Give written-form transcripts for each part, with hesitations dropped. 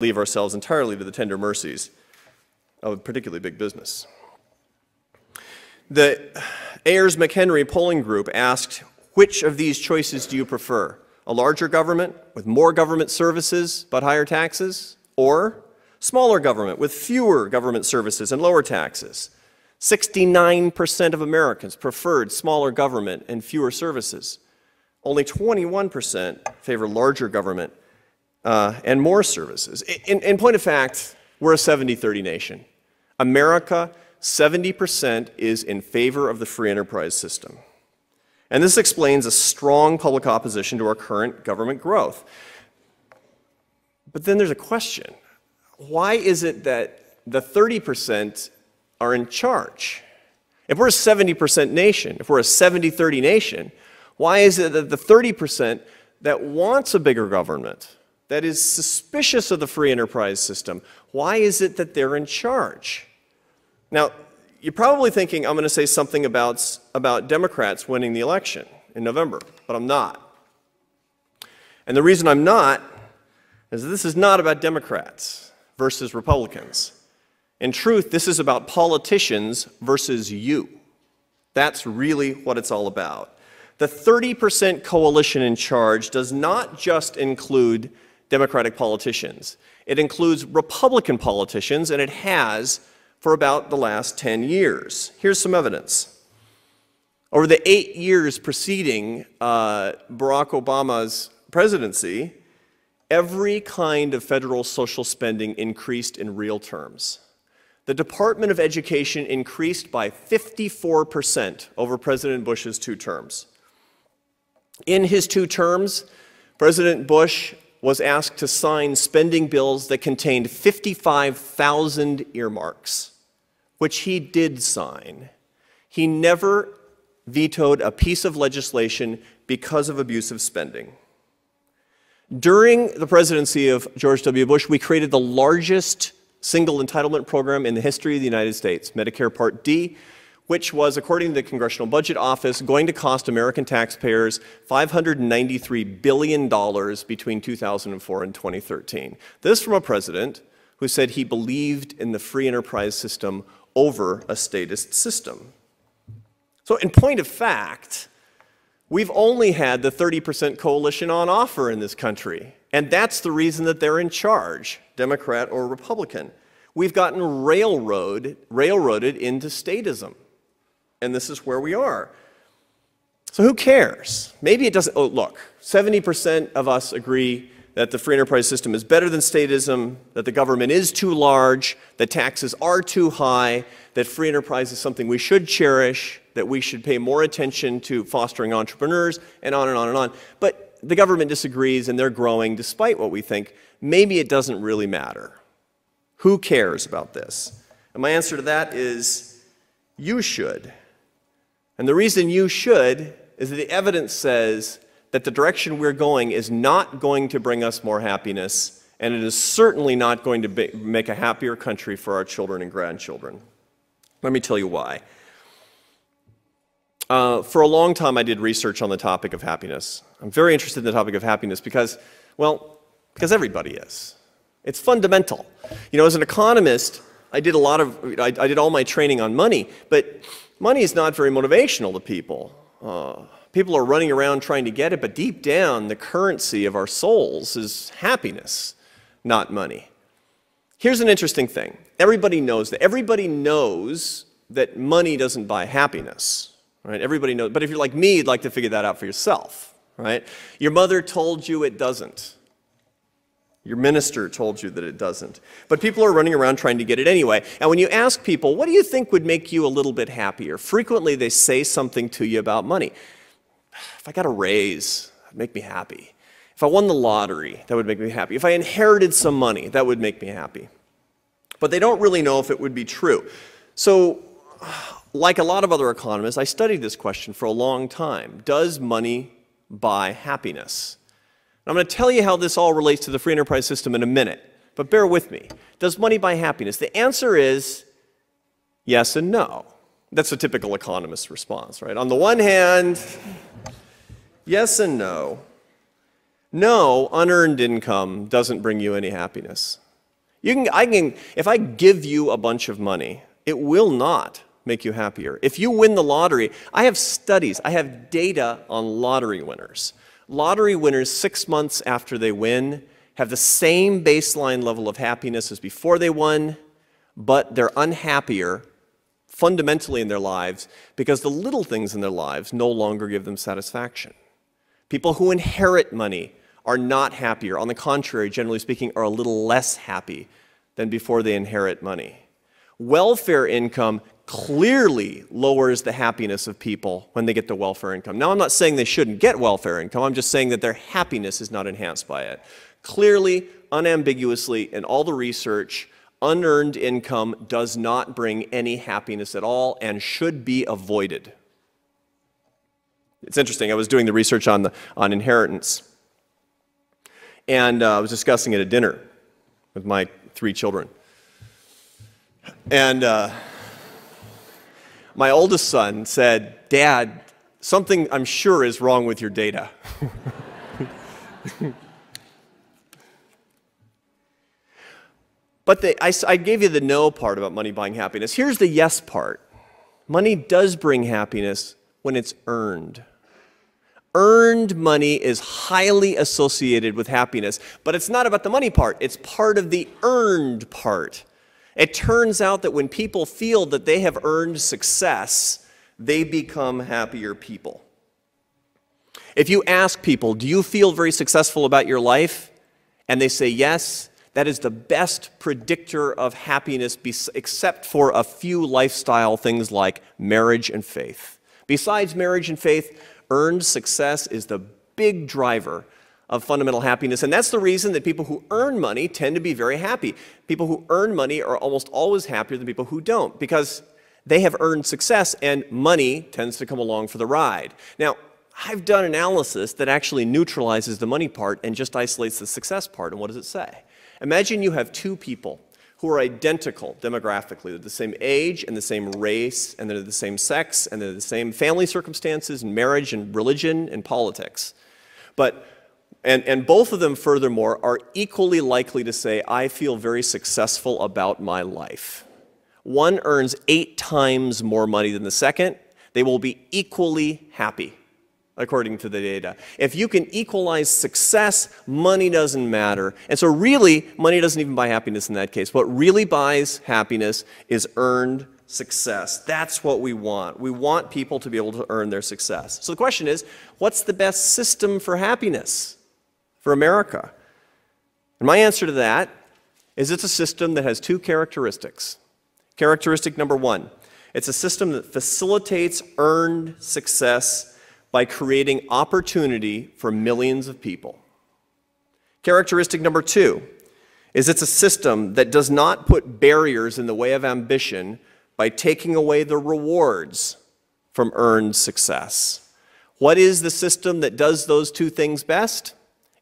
leave ourselves entirely to the tender mercies of particularly big business. The Ayers-McHenry polling group asked, which of these choices do you prefer? A larger government with more government services but higher taxes, or smaller government with fewer government services and lower taxes? 69% of Americans preferred smaller government and fewer services. Only 21% favor larger government and more services. In point of fact, we're a 70-30 nation. America, 70% is in favor of the free enterprise system. And this explains a strong public opposition to our current government growth. But then there's a question. Why is it that the 30% are in charge? If we're a 70% nation, if we're a 70-30 nation, why is it that the 30% that wants a bigger government, that is suspicious of the free enterprise system, why is it that they're in charge? Now, you're probably thinking I'm going to say something about Democrats winning the election in November, but I'm not. And the reason I'm not is that this is not about Democrats versus Republicans. In truth, this is about politicians versus you. That's really what it's all about. The 30% coalition in charge does not just include Democratic politicians. It includes Republican politicians, and it has for about the last 10 years. Here's some evidence. Over the 8 years preceding Barack Obama's presidency, every kind of federal social spending increased in real terms. The Department of Education increased by 54% over President Bush's 2 terms. In his 2 terms, President Bush was asked to sign spending bills that contained 55,000 earmarks, which he did sign. He never vetoed a piece of legislation because of abusive spending. During the presidency of George W. Bush, we created the largest single entitlement program in the history of the United States, Medicare Part D, which was, according to the Congressional Budget Office, going to cost American taxpayers $593 billion between 2004 and 2013. This from a president who said he believed in the free enterprise system over a statist system. So in point of fact, we've only had the 30% coalition on offer in this country, and that's the reason that they're in charge, Democrat or Republican. We've gotten railroaded into statism. And this is where we are. So who cares? Maybe it doesn't. Oh, look, 70% of us agree that the free enterprise system is better than statism, that the government is too large, that taxes are too high, that free enterprise is something we should cherish, that we should pay more attention to fostering entrepreneurs, and on and on and on. But the government disagrees, and they're growing despite what we think. Maybe it doesn't really matter. Who cares about this? And my answer to that is, you should. And the reason you should is that the evidence says that the direction we're going is not going to bring us more happiness, and it is certainly not going to make a happier country for our children and grandchildren. Let me tell you why. For a long time, I did research on the topic of happiness. I'm very interested in the topic of happiness because everybody is. It's fundamental. You know, as an economist, I did all my training on money, but money is not very motivational to people. People are running around trying to get it, but deep down, the currency of our souls is happiness, not money. Here's an interesting thing. Everybody knows that. Everybody knows that money doesn't buy happiness, right? Everybody knows. But if you're like me, you'd like to figure that out for yourself, right? Your mother told you it doesn't. Your minister told you that it doesn't. But people are running around trying to get it anyway. And when you ask people, what do you think would make you a little bit happier? Frequently, they say something to you about money. If I got a raise, that'd make me happy. If I won the lottery, that would make me happy. If I inherited some money, that would make me happy. But they don't really know if it would be true. So, like a lot of other economists, I studied this question for a long time. Does money buy happiness? I'm going to tell you how this all relates to the free enterprise system in a minute, but bear with me. Does money buy happiness? The answer is yes and no. That's a typical economist response, right? On the one hand, yes and no. No, unearned income doesn't bring you any happiness. If I give you a bunch of money, it will not make you happier. If you win the lottery, I have studies, I have data on lottery winners. Lottery winners, 6 months after they win, have the same baseline level of happiness as before they won, but they're unhappier fundamentally in their lives because the little things in their lives no longer give them satisfaction. People who inherit money are not happier. On the contrary, generally speaking, are a little less happy than before they inherit money. Welfare income clearly lowers the happiness of people when they get the welfare income. Now, I'm not saying they shouldn't get welfare income. I'm just saying that their happiness is not enhanced by it. Clearly, unambiguously, in all the research, unearned income does not bring any happiness at all and should be avoided. It's interesting. I was doing the research on inheritance, and I was discussing it at dinner with my 3 children. And my oldest son said, "Dad, something I'm sure is wrong with your data." But I gave you the no part about money buying happiness. Here's the yes part. Money does bring happiness when it's earned. Earned money is highly associated with happiness, but it's not about the money part. It's part of the earned part. It turns out that when people feel that they have earned success, they become happier people. If you ask people, do you feel very successful about your life? And they say yes, that is the best predictor of happiness except for a few lifestyle things like marriage and faith. Besides marriage and faith, earned success is the big driver of fundamental happiness, and that's the reason that people who earn money tend to be very happy. People who earn money are almost always happier than people who don't, because they have earned success, and money tends to come along for the ride. Now, I've done analysis that actually neutralizes the money part and just isolates the success part, and what does it say? Imagine you have 2 people who are identical demographically. They're the same age and the same race, and they're the same sex, and they're the same family circumstances and marriage and religion and politics. And both of them, furthermore, are equally likely to say, I feel very successful about my life. One earns 8 times more money than the second. They will be equally happy, according to the data. If you can equalize success, money doesn't matter. And so really, money doesn't even buy happiness in that case. What really buys happiness is earned success. That's what we want. We want people to be able to earn their success. So the question is, what's the best system for happiness for America? And my answer to that is it's a system that has 2 characteristics. Characteristic number 1, it's a system that facilitates earned success by creating opportunity for millions of people. Characteristic number 2 is it's a system that does not put barriers in the way of ambition by taking away the rewards from earned success. What is the system that does those 2 things best?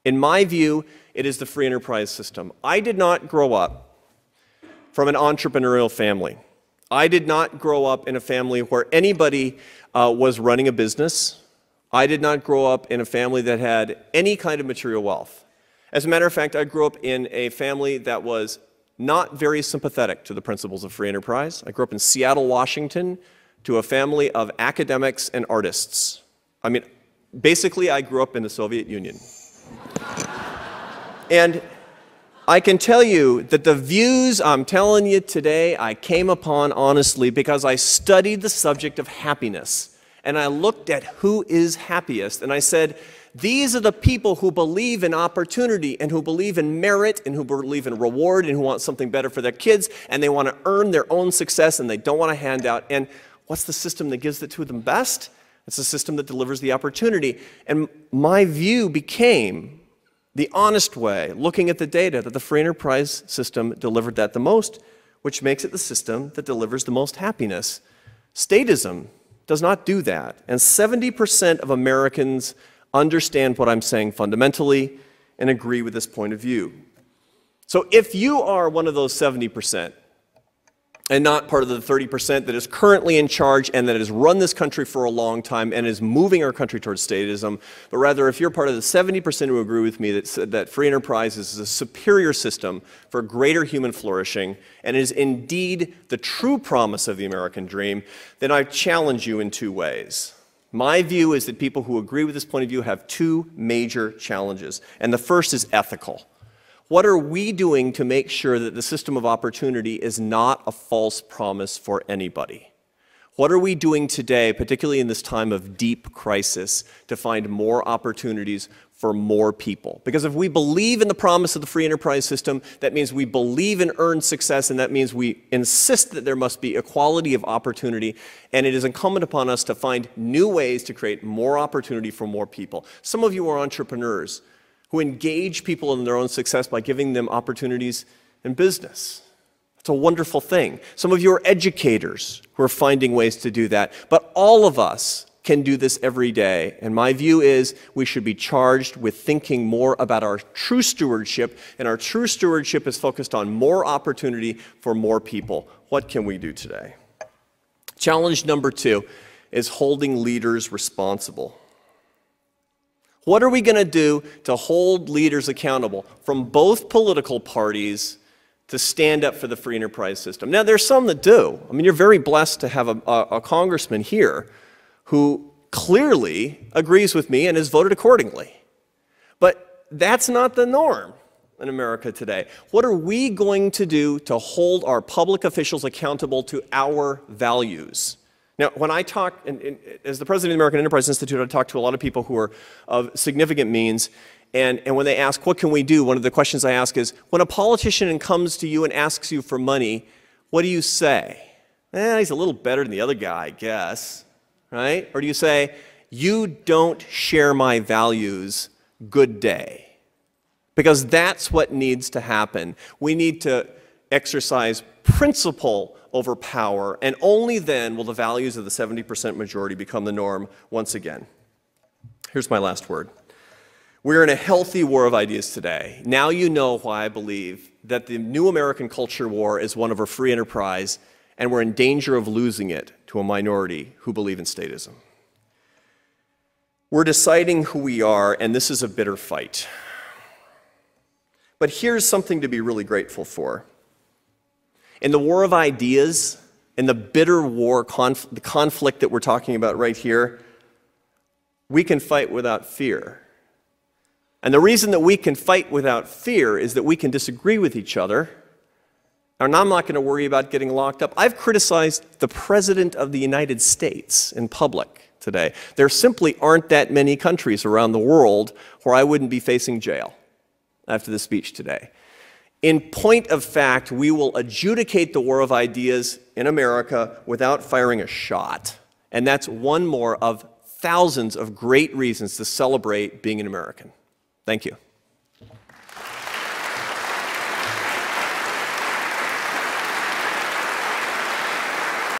In my view, it is the free enterprise system. I did not grow up from an entrepreneurial family. I did not grow up in a family where anybody was running a business. I did not grow up in a family that had any kind of material wealth. As a matter of fact, I grew up in a family that was not very sympathetic to the principles of free enterprise. I grew up in Seattle, Washington, to a family of academics and artists. I mean, basically, I grew up in the Soviet Union. And I can tell you that the views I'm telling you today, I came upon honestly because I studied the subject of happiness. And I looked at who is happiest, and I said, these are the people who believe in opportunity and who believe in merit and who believe in reward and who want something better for their kids, and they want to earn their own success and they don't want a handout. And what's the system that gives it to them best? It's a system that delivers the opportunity. And my view became the honest way, looking at the data, that the free enterprise system delivered that the most, which makes it the system that delivers the most happiness. Statism does not do that. And 70% of Americans understand what I'm saying fundamentally and agree with this point of view. So if you are one of those 70%, and not part of the 30% that is currently in charge and that has run this country for a long time and is moving our country towards statism, but rather if you're part of the 70% who agree with me that free enterprise is a superior system for greater human flourishing and is indeed the true promise of the American dream, then I challenge you in two ways. My view is that people who agree with this point of view have two major challenges, and the first is ethical. What are we doing to make sure that the system of opportunity is not a false promise for anybody? What are we doing today, particularly in this time of deep crisis, to find more opportunities for more people? Because if we believe in the promise of the free enterprise system, that means we believe in earned success, and that means we insist that there must be equality of opportunity, and it is incumbent upon us to find new ways to create more opportunity for more people. Some of you are entrepreneurs who engage people in their own success by giving them opportunities in business. It's a wonderful thing. Some of you are educators who are finding ways to do that. But all of us can do this every day. And my view is we should be charged with thinking more about our true stewardship. And our true stewardship is focused on more opportunity for more people. What can we do today? Challenge number two is holding leaders responsible. What are we going to do to hold leaders accountable from both political parties to stand up for the free enterprise system? Now, there's some that do. I mean, you're very blessed to have a congressman here who clearly agrees with me and has voted accordingly. But that's not the norm in America today. What are we going to do to hold our public officials accountable to our values? Now, when I talk, as the president of the American Enterprise Institute, I talk to a lot of people who are of significant means, and when they ask, what can we do, one of the questions I ask is, when a politician comes to you and asks you for money, what do you say? He's a little better than the other guy, I guess, right? Or do you say, you don't share my values, good day? Because that's what needs to happen. We need to exercise principle over power, and only then will the values of the 70% majority become the norm once again. Here's my last word. We're in a healthy war of ideas today. Now you know why I believe that the new American culture war is one of our free enterprise, and we're in danger of losing it to a minority who believe in statism. We're deciding who we are, and this is a bitter fight. But here's something to be really grateful for. In the war of ideas, in the bitter war, the conflict that we're talking about right here, we can fight without fear. And the reason that we can fight without fear is that we can disagree with each other, and I'm not going to worry about getting locked up. I've criticized the President of the United States in public today. There simply aren't that many countries around the world where I wouldn't be facing jail after the speech today. In point of fact, we will adjudicate the war of ideas in America without firing a shot. And that's one more of thousands of great reasons to celebrate being an American. Thank you.